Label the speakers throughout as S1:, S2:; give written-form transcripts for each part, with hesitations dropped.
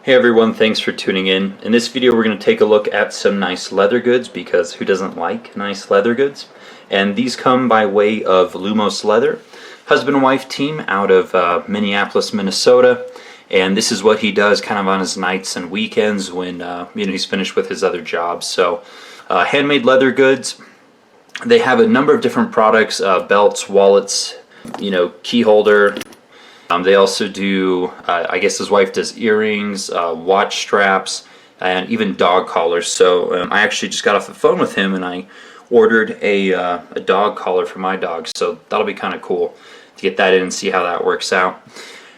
S1: Hey everyone, thanks for tuning in. In this video we're going to take a look at some nice leather goods, because who doesn't like nice leather goods? And these come by way of Lumos Leather, husband and wife team out of Minneapolis, Minnesota. And this is what he does kind of on his nights and weekends when he's finished with his other jobs. So handmade leather goods. They have a number of different products, belts, wallets, key holder. They also do, I guess his wife does earrings, watch straps, and even dog collars. So I actually just got off the phone with him and I ordered a dog collar for my dog. So that'll be kind of cool to get that in and see how that works out.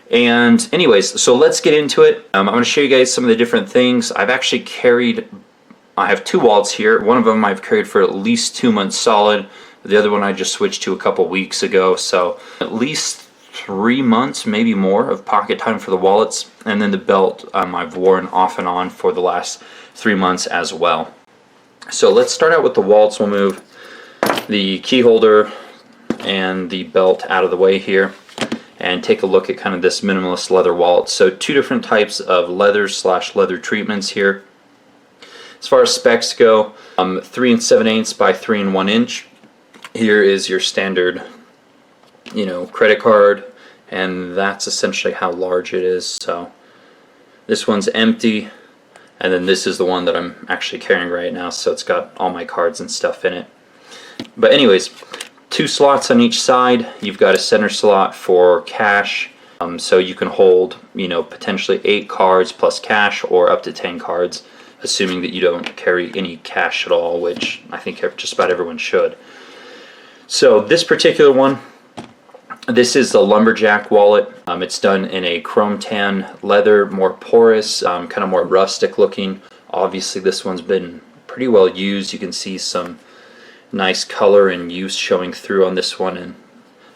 S1: And anyways, so let's get into it. I'm going to show you guys some of the different things. I have two wallets here. One of them I've carried for at least 2 months solid. The other one I just switched to a couple weeks ago. So at least 3 months, maybe more, of pocket time for the wallets. And then the belt I've worn off and on for the last 3 months as well. So let's start out with the wallets. We'll move the key holder and the belt out of the way here and take a look at kind of this minimalist leather wallet. So two different types of leather treatments here. As far as specs go, 3 7/8 by 3 1 inch. Here is your standard credit card, and that's essentially how large it is. So this one's empty, and then this is the one that I'm actually carrying right now, so it's got all my cards and stuff in it. But anyways, 2 slots on each side. You've got a center slot for cash, so you can hold potentially 8 cards plus cash, or up to 10 cards, assuming that you don't carry any cash at all, which I think just about everyone should. So this particular one, this is the Lumberjack wallet. It's done in a chrome tan leather, more porous, kind of more rustic looking. Obviously this one's been pretty well used. You can see some nice color and use showing through on this one, and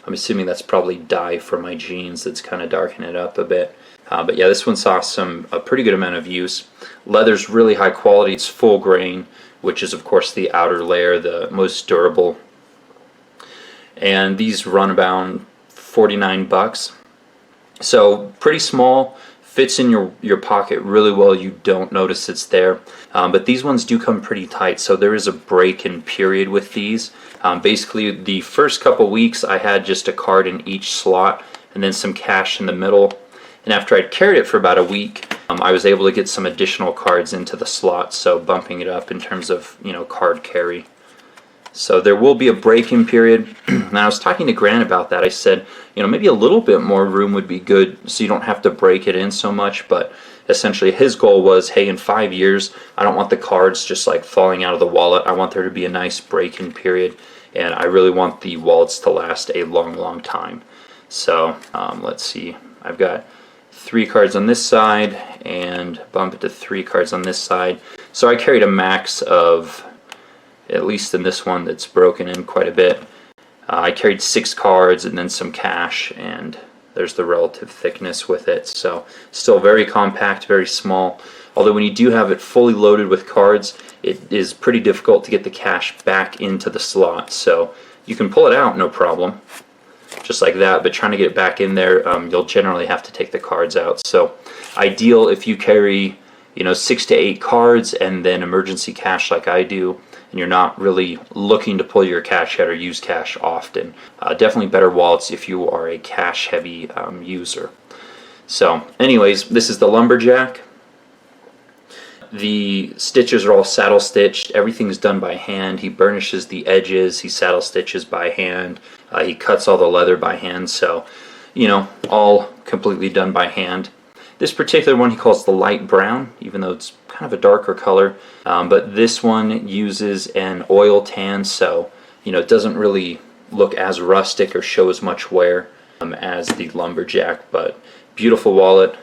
S1: I'm assuming that's probably dye from my jeans that's kind of darkening it up a bit. But yeah, this one saw a pretty good amount of use. Leather's really high quality. It's full grain, which is of course the outer layer, the most durable. And these run about $49. So pretty small, fits in your pocket really well. You don't notice it's there. But these ones do come pretty tight, so there is a break-in period with these. Basically the first couple weeks I had just a card in each slot and then some cash in the middle. And after I'd carried it for about a week, I was able to get some additional cards into the slots, so bumping it up in terms of card carry. So there will be a break-in period. And I was talking to Grant about that. I said, maybe a little bit more room would be good so you don't have to break it in so much. But essentially his goal was, hey, in 5 years, I don't want the cards just like falling out of the wallet. I want there to be a nice break-in period. And I really want the wallets to last a long, long time. So let's see. I've got 3 cards on this side and bump it to 3 cards on this side. So I carried a max of, at least in this one that's broken in quite a bit, I carried 6 cards and then some cash, and there's the relative thickness with it. So still very compact, very small. Although when you do have it fully loaded with cards, it is pretty difficult to get the cash back into the slot. So you can pull it out, no problem, just like that, but trying to get it back in there, you'll generally have to take the cards out. So ideal if you carry 6 to 8 cards and then emergency cash like I do, and you're not really looking to pull your cash out or use cash often. Definitely better wallets if you are a cash heavy user. So anyways, this is the Lumberjack. The stitches are all saddle stitched. Everything's done by hand. He burnishes the edges, he saddle stitches by hand, he cuts all the leather by hand, so all completely done by hand. This particular one he calls the light brown, even though it's kind of a darker color. But this one uses an oil tan, so it doesn't really look as rustic or show as much wear as the Lumberjack. But beautiful wallet.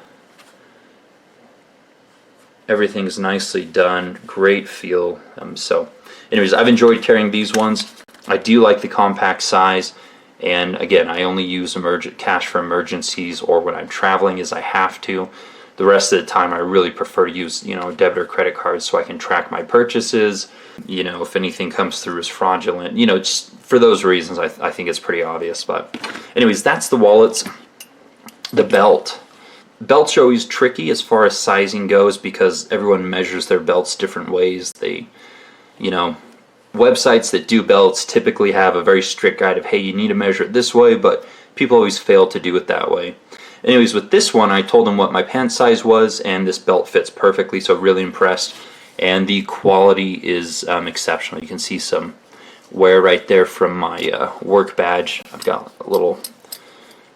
S1: Everything's nicely done. Great feel. So anyways, I've enjoyed carrying these ones. I do like the compact size. And again, I only use cash for emergencies or when I'm traveling as I have to. The rest of the time I really prefer to use, a debit or credit card so I can track my purchases. If anything comes through as fraudulent, just for those reasons I think it's pretty obvious. But anyways, that's the wallets. The belt. Belts are always tricky as far as sizing goes because everyone measures their belts different ways. They, you know, websites that do belts typically have a very strict guide of, hey, you need to measure it this way, but people always fail to do it that way. Anyways, with this one, I told them what my pant size was, and this belt fits perfectly, so really impressed. And the quality is exceptional. You can see some wear right there from my work badge. I've got a little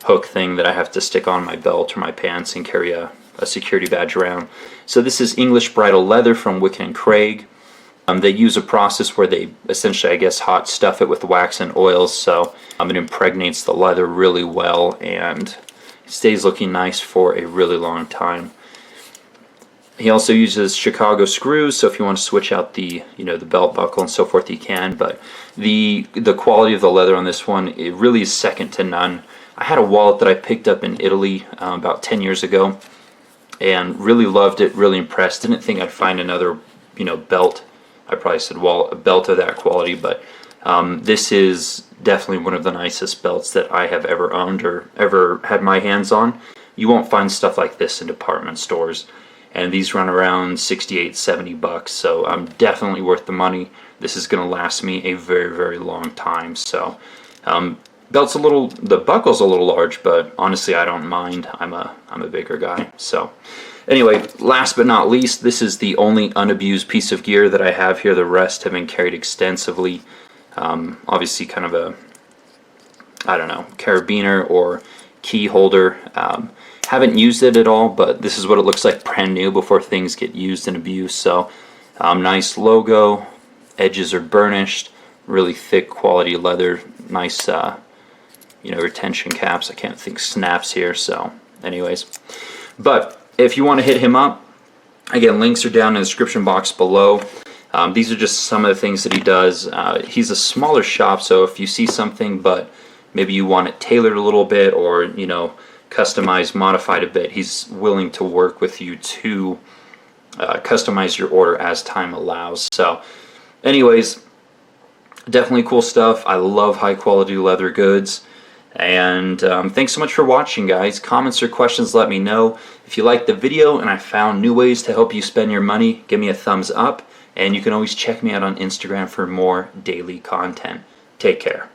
S1: hook thing that I have to stick on my belt or my pants and carry a security badge around. So this is English bridle leather from Wicken & Craig. They use a process where they essentially, I guess, hot stuff it with wax and oils, so it impregnates the leather really well and stays looking nice for a really long time. He also uses Chicago screws, so if you want to switch out the the belt buckle and so forth, you can. But the quality of the leather on this one, it really is second to none. I had a wallet that I picked up in Italy about 10 years ago, and really loved it. Really impressed. Didn't think I'd find another belt. I probably said wallet, a belt of that quality, but this is definitely one of the nicest belts that I have ever owned or ever had my hands on. You won't find stuff like this in department stores, and these run around 68, 70 bucks, so definitely worth the money. This is going to last me a very, very long time. So belt's the buckle's a little large, but honestly I don't mind. I'm a bigger guy. So anyway, last but not least, this is the only unabused piece of gear that I have here. The rest have been carried extensively. Obviously kind of a, I don't know, carabiner or key holder. Haven't used it at all, but this is what it looks like brand new before things get used and abused. So nice logo, edges are burnished, really thick quality leather, nice retention caps. I can't think snaps here. So anyways, but if you want to hit him up, again, links are down in the description box below. These are just some of the things that he does. He's a smaller shop, so if you see something but maybe you want it tailored a little bit or customized, modified a bit, he's willing to work with you to customize your order as time allows. So anyways, definitely cool stuff. I love high quality leather goods. And thanks so much for watching, guys. Comments or questions, let me know. If you liked the video and I found new ways to help you spend your money, give me a thumbs up. And you can always check me out on Instagram for more daily content. Take care.